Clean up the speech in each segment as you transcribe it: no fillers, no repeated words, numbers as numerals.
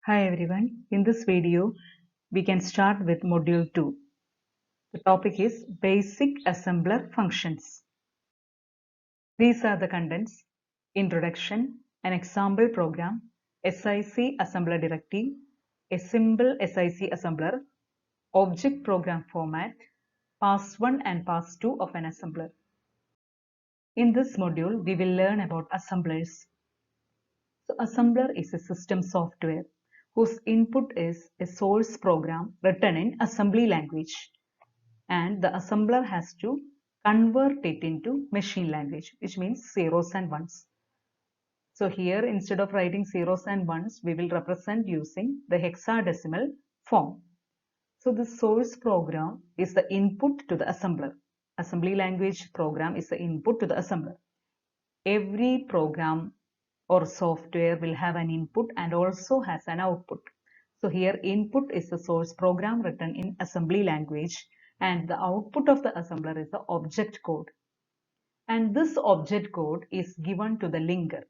Hi everyone. In this video, we can start with module 2. The topic is basic assembler functions. These are the contents: introduction, an example program, SIC assembler directive, a simple SIC assembler, object program format, pass 1 and pass 2 of an assembler. In this module, we will learn about assemblers. So assembler is a system software whose input is a source program written in assembly language, and the assembler has to convert it into machine language, which means zeros and ones. So here, instead of writing zeros and ones, we will represent using the hexadecimal form. So the source program is the input to the assembler. Assembly language program is the input to the assembler. Every program or software will have an input and also has an output. So here input is the source program written in assembly language, and the output of the assembler is the object code. And this object code is given to the linker.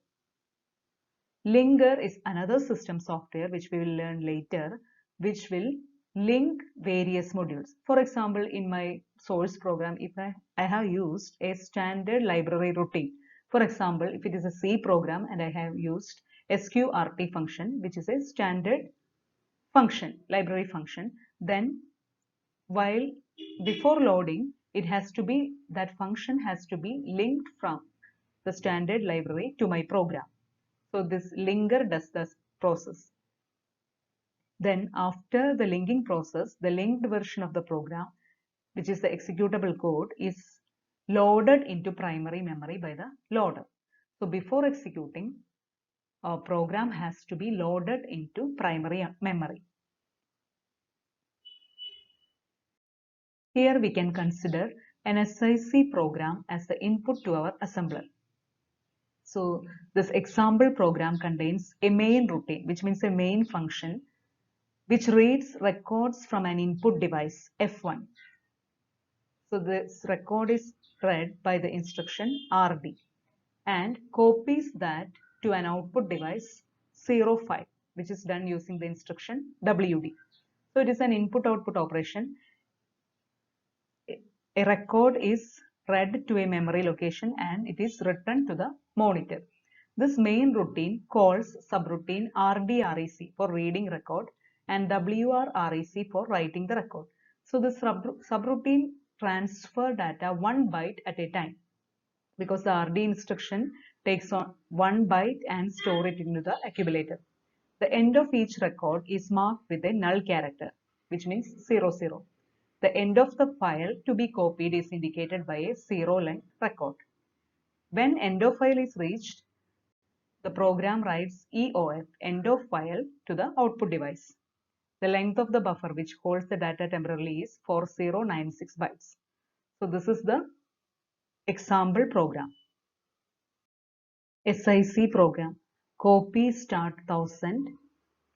Linker is another system software which we will learn later, which will link various modules. For example, in my source program, if I have used a standard library routine. For example, if it is a C program and I have used sqrt function, which is a standard function, library function, then while before loading, that function has to be linked from the standard library to my program. So this linker does this process. Then after the linking process, the linked version of the program, which is the executable code, is loaded into primary memory by the loader. So before executing, a program has to be loaded into primary memory. Here we can consider an SIC program as the input to our assembler. So this example program contains a main routine, which means a main function, which reads records from an input device F1. So this record is read by the instruction RD and copies that to an output device 05, which is done using the instruction WD. So it is an input-output operation. A record is read to a memory location and it is written to the monitor. This main routine calls subroutine RDREC for reading record and WRREC for writing the record. So this subroutine transfer data 1 byte at a time, because the RD instruction takes on 1 byte and store it into the accumulator. The end of each record is marked with a null character, which means 00. The end of the file to be copied is indicated by a 0-length record. When end of file is reached, the program writes EOF, end of file, to the output device. The length of the buffer which holds the data temporarily is 4096 bytes. So this is the example program. SIC program, copy start 1000,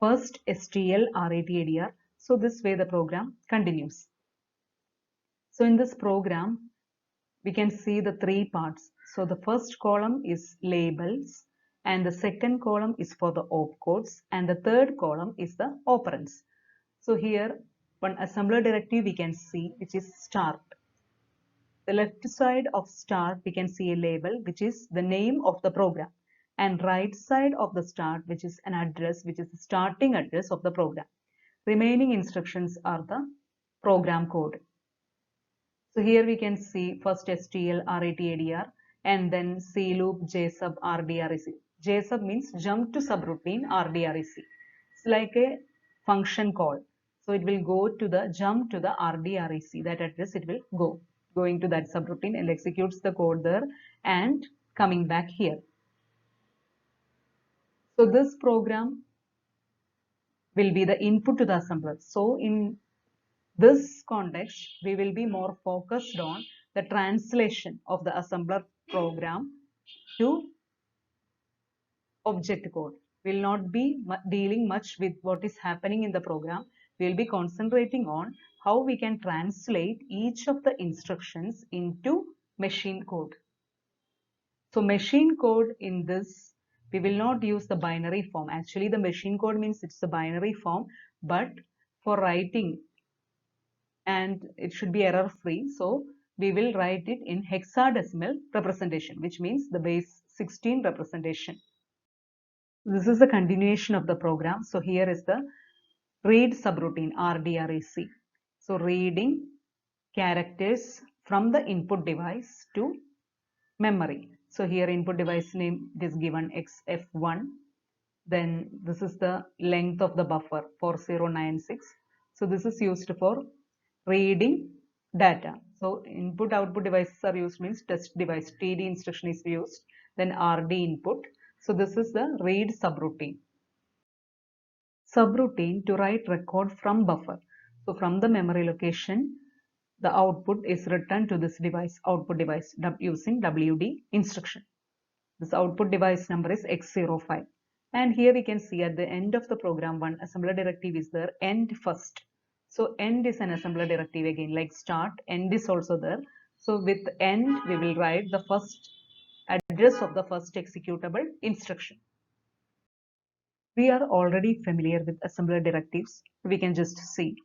first STL RATADR. So this way the program continues. So in this program, we can see the three parts. So the first column is labels, and the second column is for the opcodes, and the third column is the operands. So here one assembler directive we can see, which is start. The left side of start we can see a label, which is the name of the program, and right side of the start, which is an address, which is the starting address of the program. Remaining instructions are the program code. So here we can see first STL RATADR and then C loop JSUB RDREC. JSUB means jump to subroutine RDREC. It's like a function call. So it will go to the jump to the RDREC, that address it will go. Going to that subroutine and executes the code there and coming back here. So this program will be the input to the assembler. So in this context, we will be more focused on the translation of the assembler program to object code. We will not be dealing much with what is happening in the program. We will be concentrating on how we can translate each of the instructions into machine code. So machine code in this We will not use the binary form. Actually, the machine code means it's the binary form, but for writing, and it should be error free, so we will write it in hexadecimal representation, which means the base 16 representation. This is the continuation of the program. So here is the read subroutine, RDREC. So reading characters from the input device to memory. So here input device name is given XF1. Then this is the length of the buffer 4096. So this is used for reading data. So input output devices are used means test device, TD instruction is used, then RD input. So this is the read subroutine. Subroutine to write record from buffer. So from the memory location, the output is returned to this device, output device, using WD instruction. This output device number is X05. And here we can see at the end of the program, one assembler directive is there, end first. So end is an assembler directive again, like start, end is also there. So with end, we will write the first address of the first executable instruction. We are already familiar with assembler directives. We can just see.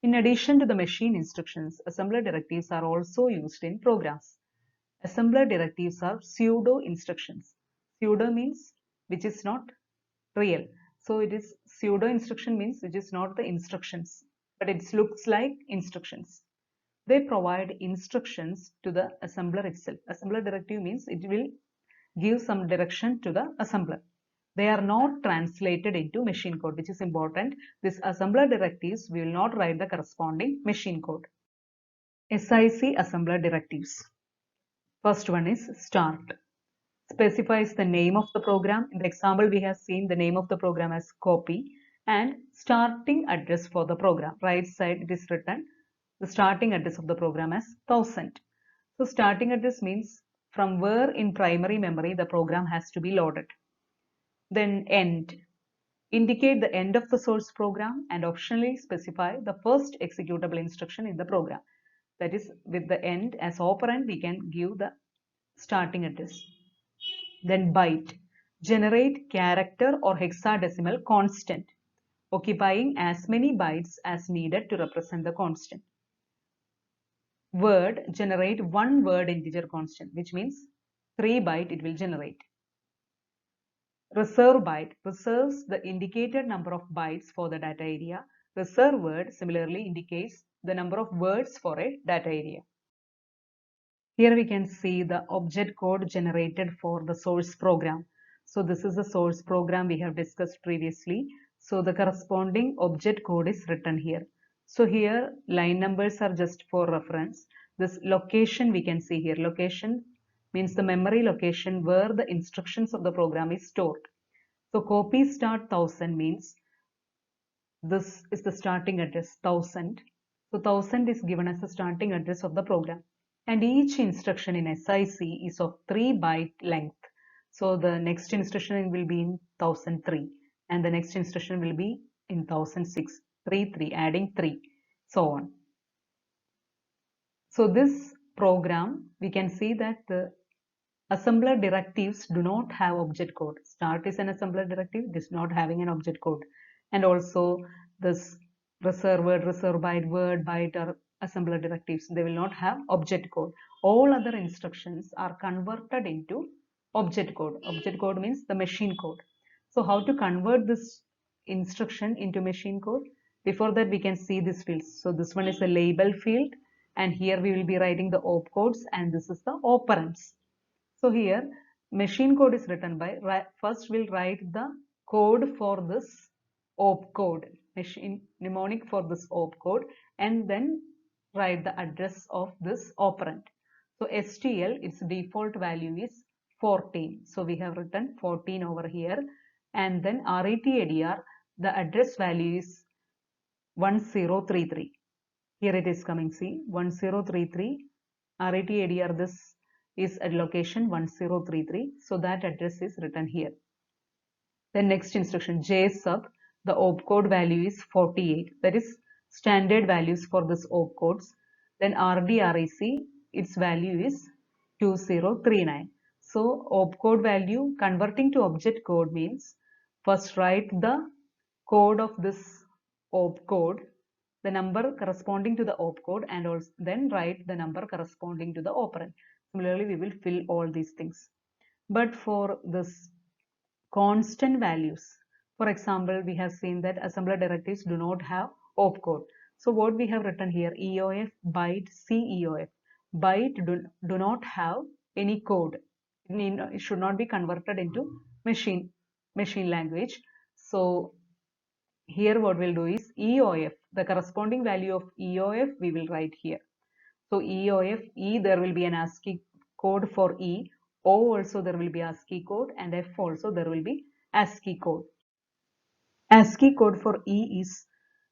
In addition to the machine instructions, assembler directives are also used in programs. Assembler directives are pseudo instructions. Pseudo means which is not real. So it is pseudo instruction means which is not the instructions, but it looks like instructions. They provide instructions to the assembler itself. Assembler directive means it will give some direction to the assembler. They are not translated into machine code, which is important. This assembler directives, we will not write the corresponding machine code. SIC assembler directives. First one is start. Specifies the name of the program. In the example, we have seen the name of the program as copy and starting address for the program. Right side it is written the starting address of the program as 1000. So starting address means from where in primary memory the program has to be loaded. Then end. Indicate the end of the source program and optionally specify the first executable instruction in the program. That is, with the end as operand, we can give the starting address. Then byte. Generate character or hexadecimal constant, occupying as many bytes as needed to represent the constant. Word. Generate one word integer constant, which means 3 byte it will generate. Reserve byte reserves the indicated number of bytes for the data area. Reserve word similarly indicates the number of words for a data area. Here we can see the object code generated for the source program. So this is the source program we have discussed previously. So the corresponding object code is written here. So here line numbers are just for reference. This location we can see here. Location means the memory location where the instructions of the program is stored. So copy start 1000 means this is the starting address 1000. So 1000 is given as the starting address of the program. And each instruction in SIC is of 3 byte length. So the next instruction will be in 1003 and the next instruction will be in 1006, 3, adding 3, so on. So this program, we can see that the assembler directives do not have object code. Start is an assembler directive, it is not having an object code. And also this reserve word, reserve byte, word byte are assembler directives. They will not have object code. All other instructions are converted into object code. Object code means the machine code. So how to convert this instruction into machine code? Before that we can see this fields. So this one is a label field and here we will be writing the opcodes and this is the operands. So here machine code is written by, first we'll write the code for this opcode, machine mnemonic for this opcode, and then write the address of this operand. So STL, its default value is 14. So we have written 14 over here, and then RETADR, the address value is 1033. Here it is coming, see, 1033. RETADR, this is at location 1033. So that address is written here. The next instruction, JSUB, the opcode value is 48. That is standard values for this opcodes. Then RDREC, its value is 2039. So opcode value converting to object code means first write the code of this opcode, the number corresponding to the opcode, and also then write the number corresponding to the operand. Similarly, we will fill all these things. But for this constant values, for example, we have seen that assembler directives do not have opcode. So what we have written here, EOF, byte, CEOF. Byte do not have any code. It should not be converted into machine language. So here what we'll do is EOF, the corresponding value of EOF we will write here. So EOF, E there will be an ASCII code for E, O also there will be ASCII code, and F also there will be ASCII code. ASCII code for E is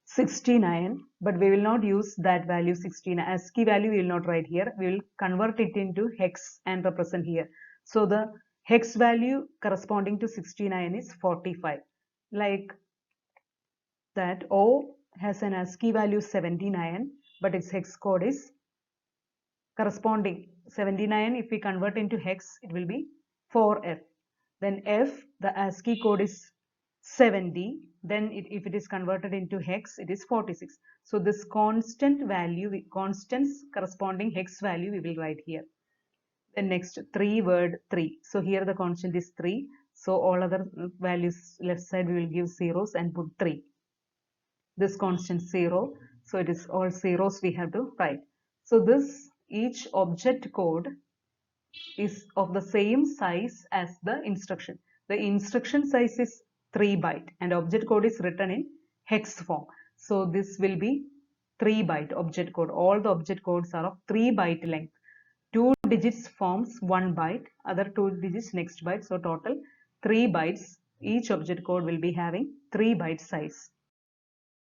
69, but we will not use that value 69. ASCII value we will not write here. We will convert it into hex and represent here. So the hex value corresponding to 69 is 45. Like that, O has an ASCII value 79, but its hex code is corresponding 79. If we convert into hex, it will be 4F. Then F, the ASCII code is 70. Then if it is converted into hex, it is 46. So this constant value, constants corresponding hex value we will write here. Then next 3 word 3. So here the constant is 3. So all other values left side we will give zeros and put 3. This constant 0. So it is all zeros we have to write. So this each object code is of the same size as the instruction. The instruction size is 3 byte and object code is written in hex form. So this will be 3 byte object code. All the object codes are of 3 byte length. 2 digits forms 1 byte, other 2 digits next byte. So total 3 bytes. Each object code will be having 3 byte size.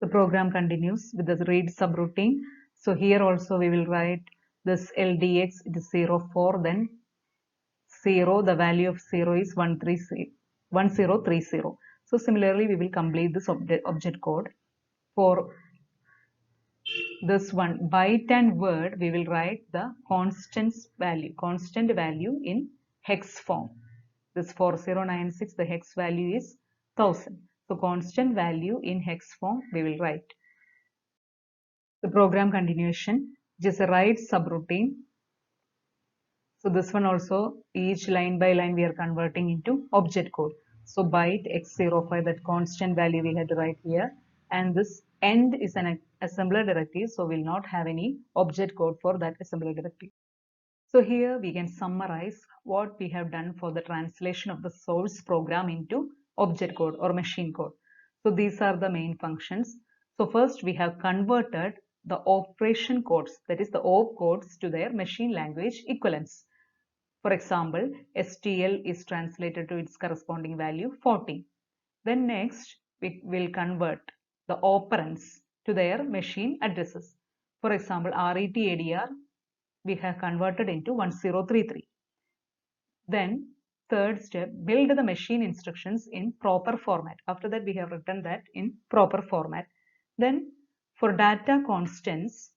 The program continues with the read subroutine. So here also we will write this LDX, it is 04, then 0, the value of 0 is 1030. So similarly we will complete this object code. For this one byte and word, we will write the constant value in hex form. This 4096, the hex value is 1000. So constant value in hex form we will write. The program continuation, just a write subroutine. So this one also, each line by line we are converting into object code. So byte x05, that constant value we had to write here, and this end is an assembler directive, so we'll not have any object code for that assembler directive. So here we can summarize what we have done for the translation of the source program into object code or machine code. So these are the main functions. So first we have converted the operation codes, that is the op codes, to their machine language equivalents. For example, STL is translated to its corresponding value 40. Then next we will convert the operands to their machine addresses. For example, RET-ADR we have converted into 1033. Then third step, build the machine instructions in proper format. After that we have written that in proper format. Then for data constants,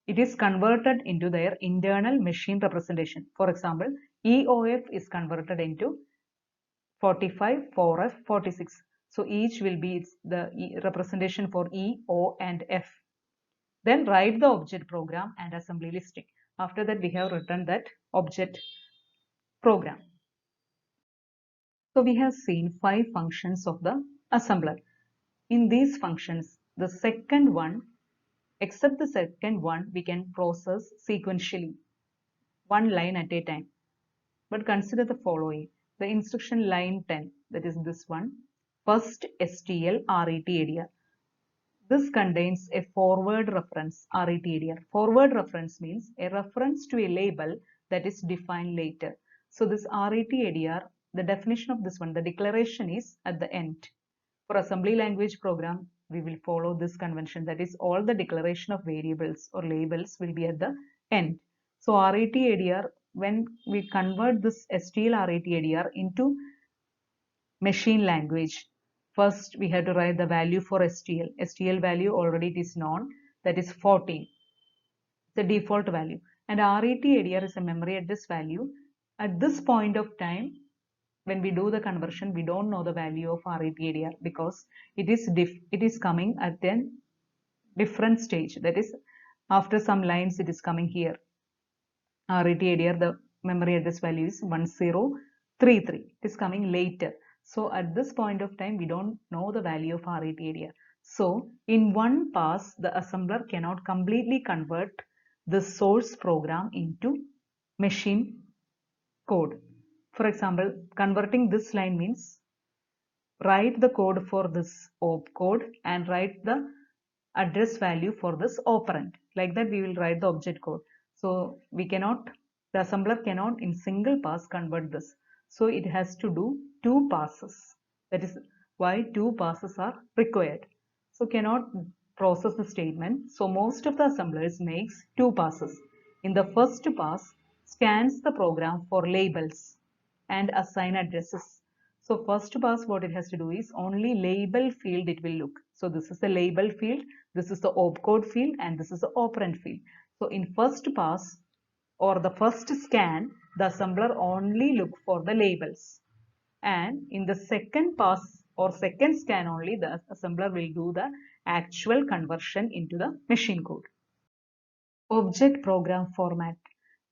it is converted into their internal machine representation. For example, EOF is converted into 45, 4F, 46. So each will be the representation for E, O and F. Then write the object program and assembly listing. After that we have written that object program. So we have seen 5 functions of the assembler. In these functions, the second one, except the second one, we can process sequentially, one line at a time. But consider the following. The instruction line 10, that is this one, first STL RET-ADR. This contains a forward reference RET-ADR. Forward reference means a reference to a label that is defined later. So this RET-ADR, the definition of this one, the declaration is at the end. For assembly language program, we will follow this convention, that is all the declaration of variables or labels will be at the end. So RET-ADR, when we convert this STL RET-ADR into machine language, first we have to write the value for STL. STL value already it is known, that is 14, the default value. And RET-ADR is a memory address value. At this point of time, when we do the conversion, we don't know the value of RETADR because it is coming at a different stage. That is, after some lines, it is coming here. RETADR, the memory address value is 1033. It is coming later. So at this point of time, we don't know the value of RETADR. So in one pass, the assembler cannot completely convert the source program into machine code. For example, converting this line means write the code for this opcode and write the address value for this operand. Like that, we will write the object code. So we cannot, the assembler cannot in single pass convert this. So it has to do two passes. That is why two passes are required. So cannot process the statement. So most of the assemblers makes two passes. In the first pass, scans the program for labels and assign addresses. So first pass, what it has to do is only label field it will look. So this is the label field, this is the opcode field, and this is the operand field. So in first pass or the first scan, the assembler only look for the labels. And in the second pass or second scan only, the assembler will do the actual conversion into the machine code. Object program format.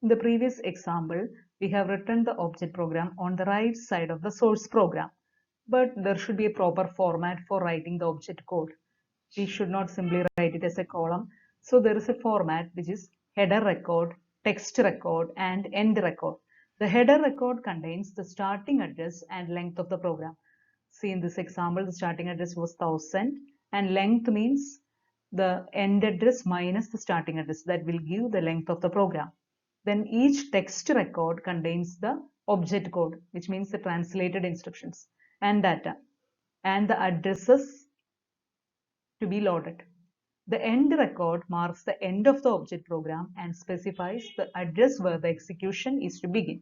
In the previous example, we have written the object program on the right side of the source program, but there should be a proper format for writing the object code. We should not simply write it as a column. So there is a format which is header record, text record, and end record. The header record contains the starting address and length of the program. See, in this example, the starting address was 1000 and length means the end address minus the starting address. That will give the length of the program. Then each text record contains the object code, which means the translated instructions and data, and the addresses to be loaded. The end record marks the end of the object program and specifies the address where the execution is to begin.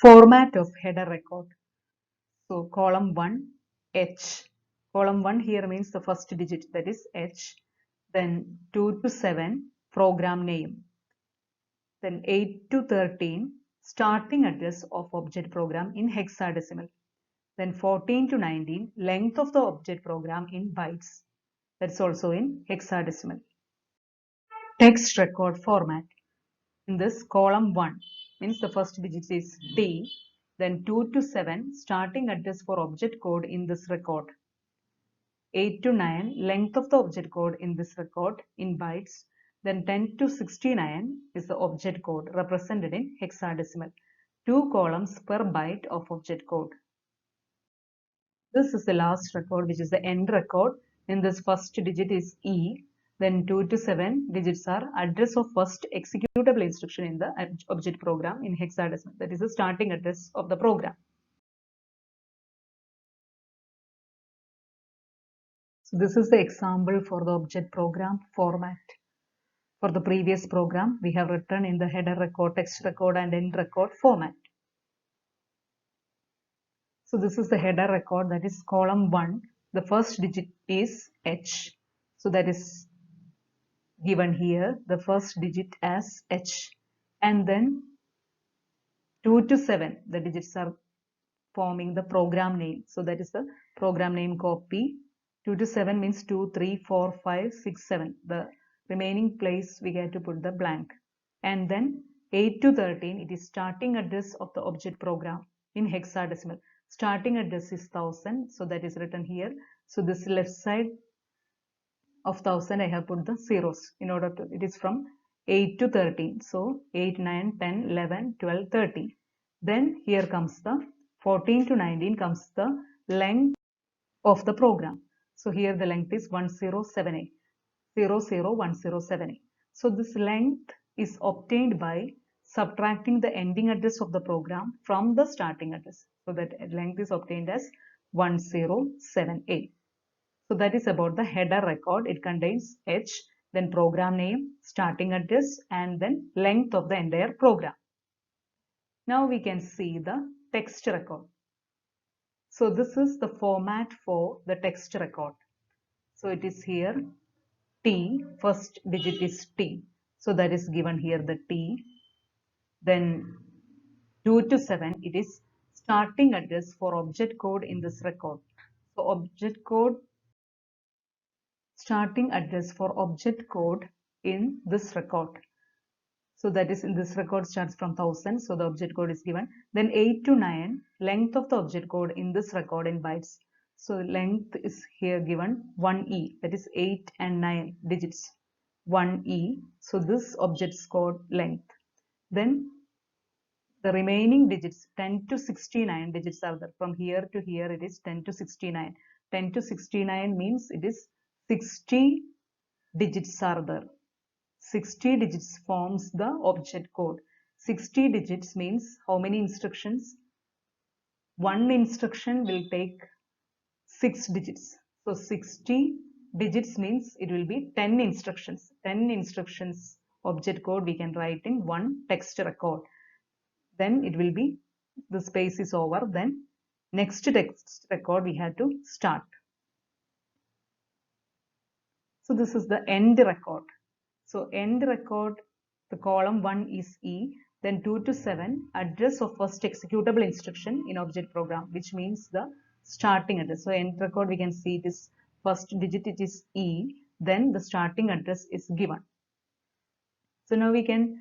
Format of header record. So column 1, H. Column 1 here means the first digit, that is H. Then 2 to 7, program name. Then 8 to 13, starting address of object program in hexadecimal. Then 14 to 19, length of the object program in bytes. That's also in hexadecimal. Text record format. In this, column 1 means the first digit is T, then 2 to 7, starting address for object code in this record. 8 to 9, length of the object code in this record in bytes. Then 10 to 69 is the object code represented in hexadecimal. 2 columns per byte of object code. This is the last record, which is the end record. In this, first digit is E. Then 2 to 7 digits are address of first executable instruction in the object program in hexadecimal. That is the starting address of the program. So this is the example for the object program format. For the previous program, we have written in the header record, text record, and end record format. So this is the header record, that is column 1. The first digit is H. So that is given here, the first digit as H. And then 2 to 7, the digits are forming the program name. So that is the program name copy. 2 to 7 means 2, 3, 4, 5, 6, 7. The remaining place we get to put the blank. And then 8 to 13, it is starting address of the object program in hexadecimal. Starting address is 1000, so that is written here. So this left side of 1000, I have put the zeros in order to, it is from 8 to 13. So 8, 9, 10, 11, 12, 13. Then here comes the 14 to 19 comes the length of the program. So here the length is 1078, 001078. So this length is obtained by subtracting the ending address of the program from the starting address. So that length is obtained as 1078. So that is about the header record. It contains H, then program name, starting address, and then length of the entire program. Now we can see the text record. So this is the format for the text record. So it is here T, first digit is T. So that is given here the T. Then 2 to 7, it is starting address for object code in this record. So object code, starting address for object code in this record. So that is in this record starts from 1000. So the object code is given. Then 8 to 9, length of the object code in this record in bytes. So length is here given 1E, that is 8 and 9 digits. 1E. So this object's code length. Then the remaining digits 10 to 69 digits are there. From here to here it is 10 to 69. 10 to 69 means it is 60 digits are there. 60 digits forms the object code. 60 digits means how many instructions? One instruction will take 6 digits. So 60 digits means it will be 10 instructions. 10 instructions object code we can write in one text record. Then it will be, the space is over. Then next text record we have to start. So this is the end record. So end record, the column 1 is E, then 2 to 7, address of first executable instruction in object program, which means the starting address. So end record we can see it is first digit, it is E, then the starting address is given. So now we can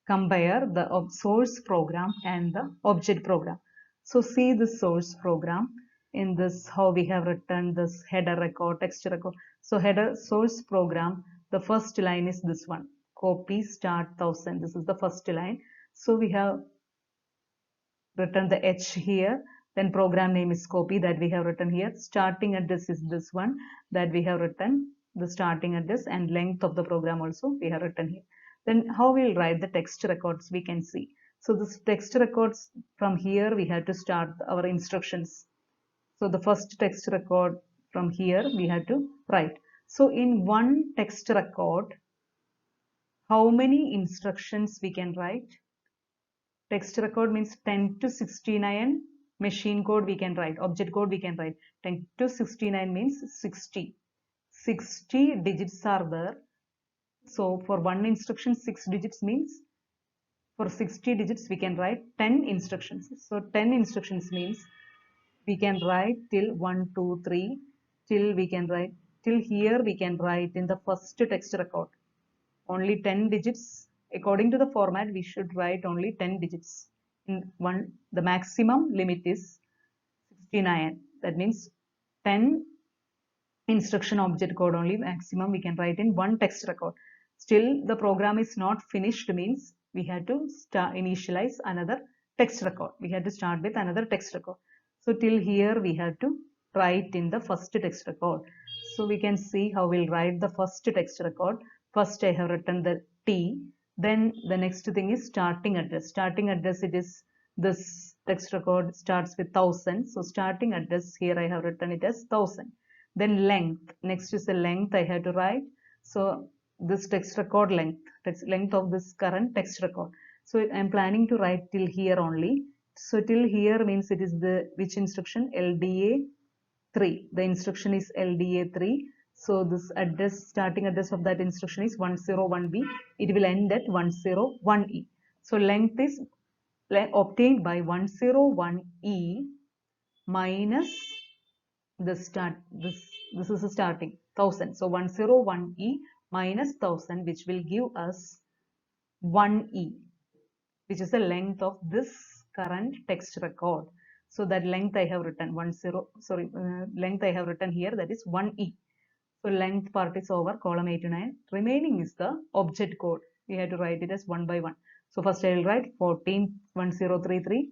compare the source program and the object program. So see the source program. In this, how we have written this header record, text record. So header source program, the first line is this one, copy start 1000. This is the first line. So we have written the H here. Then program name is copy, that we have written here. Starting address is this one, that we have written the starting address, and length of the program also we have written here. Then how we'll write the text records we can see. So this text records, from here we have to start our instructions. So the first text record from here we have to write. So in one text record, how many instructions we can write? Text record means 10 to 69 machine code we can write, object code we can write. 10 to 69 means 60. 60 digits are there. So for one instruction 6 digits means for 60 digits we can write 10 instructions. So 10 instructions means we can write till 1, 2, 3, till we can write, till here we can write in the first text record. Only 10 digits. According to the format, we should write only 10 digits. In one, the maximum limit is 69. That means 10 instruction object code only maximum we can write in one text record. Still, the program is not finished means we have to initialize another text record. We have to start with another text record. So till here we have to write in the first text record. So we can see how we'll write the first text record. First I have written the T. Then the next thing is starting address. Starting address, it is this text record starts with 1000. So starting address here I have written it as 1000. Then length. Next is the length I have to write. So this text record length, that's length of this current text record. So I am planning to write till here only. So till here means it is the which instruction? LDA 3. The instruction is LDA 3. So this address, starting address of that instruction is 101B. It will end at 101E. So length is obtained by 101E minus the start. This is a starting 1000. So 101E minus 1000, which will give us 1E, which is the length of this current text record. So that length I have written length I have written here, that is 1E. So length part is over, column 8 to 9. Remaining is the object code. We have to write it as one by one. So first I will write 141033.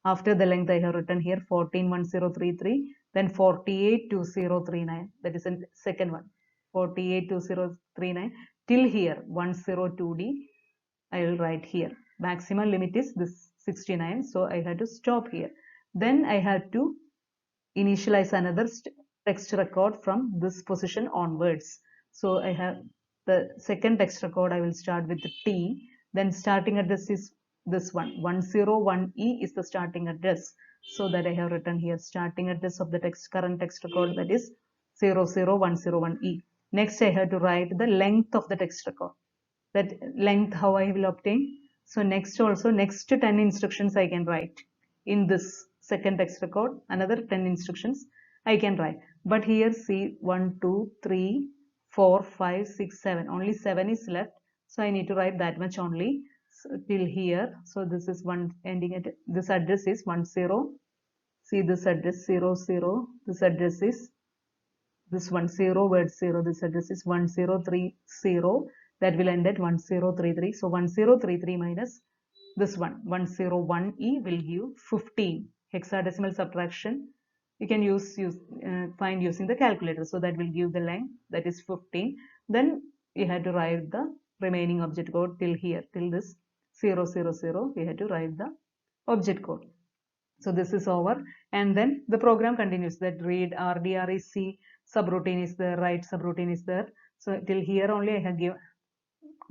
After the length I have written here 141033. Then 482039. That is the second one. 482039 till here 102D. I will write here. Maximum limit is this 69. So I have to stop here. Then I have to initialize another text record from this position onwards. So I have the second text record. I will start with the T. Then starting address is this one. 101E is the starting address. So that I have written here starting address of the current text record, that is 00101E. Next I have to write the length of the text record. That length how I will obtain? So next 10 instructions I can write in this second text record, another 10 instructions I can write. But here see 1, 2, 3, 4, 5, 6, 7. Only 7 is left. So I need to write that much only till here. So this is one ending at this address is 10. See this address 00. This address is this 10 word 0. This address is 1030. That will end at 1033. So 1033 minus this one 101e will give 15. Hexadecimal subtraction you can find using the calculator. So that will give the length, that is 15. Then you have to write the remaining object code till here, till this 000. We have to write the object code. So this is over, and then the program continues. That read rdrec subroutine is there, write subroutine is there. So till here only I have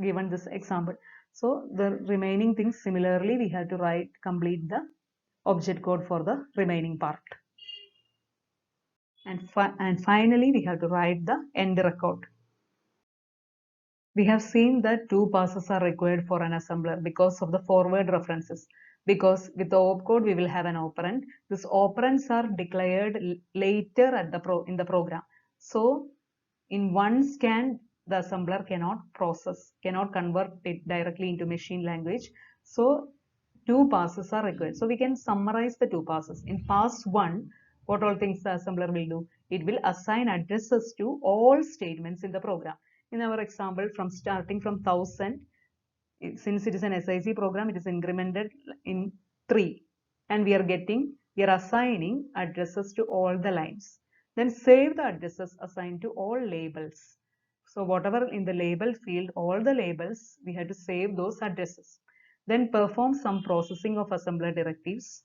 given this example. So the remaining things similarly we have to complete the object code for the remaining part. And finally we have to write the end record. We have seen that 2 passes are required for an assembler because of the forward references. Because with the opcode we will have an operand. These operands are declared later at in the program. So in one scan the assembler cannot convert it directly into machine language. So 2 passes are required. So we can summarize the 2 passes. In pass 1, what all things the assembler will do? It will assign addresses to all statements in the program. In our example, starting from 1000, since it is an SIC program, it is incremented in 3, and we are assigning addresses to all the lines. Then save the addresses assigned to all labels. So whatever in the label field, all the labels, we have to save those addresses. Then perform some processing of assembler directives.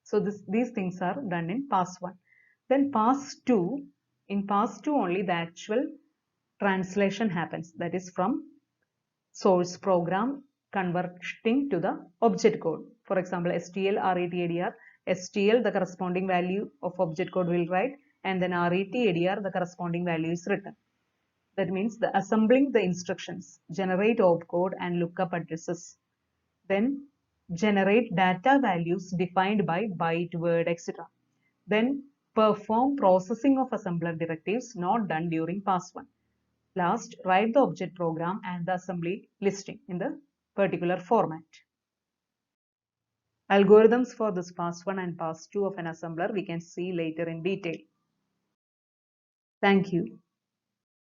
So these things are done in pass 1. Then pass 2, in pass 2 only the actual translation happens, that is from source program converting to the object code. For example, STL, RET, ADR. STL, the corresponding value of object code will write, and then RET, ADR, the corresponding value is written. That means the assembling the instructions, generate opcode and lookup addresses. Then generate data values defined by byte, word, etc. Then perform processing of assembler directives not done during pass 1. Last, write the object program and the assembly listing in the particular format. Algorithms for this pass 1 and pass 2 of an assembler we can see later in detail. Thank you.